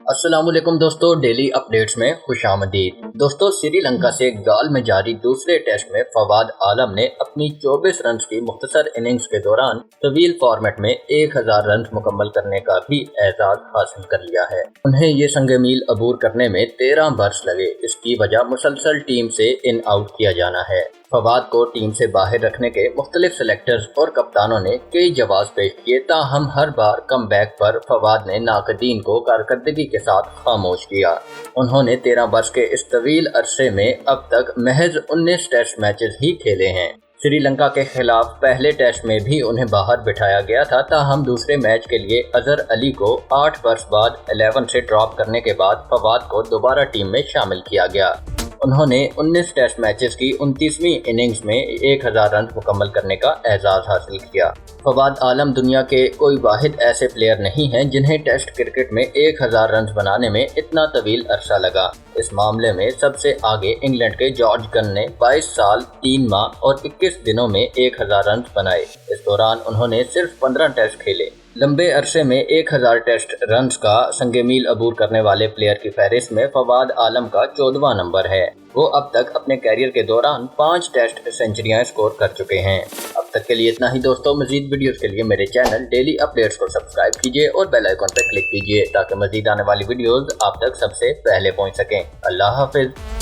अस्सलाम वालेकुम दोस्तों, डेली अपडेट्स में खुशामदीद। दोस्तों, श्रीलंका से गाल में जारी दूसरे टेस्ट में फवाद आलम ने अपनी 24 रन की मुख्तसर इनिंग्स के दौरान तवील फॉर्मेट में 1000 रन मुकम्मल करने का भी एजाज हासिल कर लिया है। उन्हें ये संग मील अबूर करने में 13 बरस लगे। इसकी वजह मुसलसल टीम से इन आउट किया जाना है। फवाद को टीम से बाहर रखने के मुख्तलिफ सेलेक्टर्स और कप्तानों ने कई जवाब पेश किए, ताहम हर बार कम बैक पर फवाद ने नाकदीन को कारकर्दगी के साथ खामोश किया। उन्होंने 13 बरस के इस तवील अरसे में अब तक महज 19 टेस्ट मैचेस ही खेले हैं। श्रीलंका के खिलाफ पहले टेस्ट में भी उन्हें बाहर बिठाया गया था, ताहम दूसरे मैच के लिए अजहर अली को 8 बरस बाद 11 से ड्रॉप करने के बाद फवाद को दोबारा टीम में शामिल किया गया। उन्होंने 19 टेस्ट मैचेस की 29वीं इनिंग्स में 1000 रन मुकम्मल करने का एजाज हासिल किया। फवाद आलम दुनिया के कोई वाहिद ऐसे प्लेयर नहीं हैं जिन्हें टेस्ट क्रिकेट में 1000 रन बनाने में इतना तवील अरसा लगा। इस मामले में सबसे आगे इंग्लैंड के जॉर्ज गन ने 22 साल 3 माह और 21 दिनों में 1000 रन बनाए। इस दौरान उन्होंने सिर्फ 15 टेस्ट खेले। लंबे अरसे में 1000 टेस्ट रन्स का संगे मील अबूर करने वाले प्लेयर की फहरिस्त में फवाद आलम का 14वां नंबर है। वो अब तक अपने कैरियर के दौरान 5 टेस्ट सेंचुरियां स्कोर कर चुके हैं। अब तक के लिए इतना ही दोस्तों। मजीद वीडियोस के लिए मेरे चैनल डेली अपडेट्स को सब्सक्राइब कीजिए और बेल आइकन पर क्लिक कीजिए ताकि मजीद आने वाली वीडियोस आप तक सबसे पहले पहुंच सकें। अल्लाह हाफिज।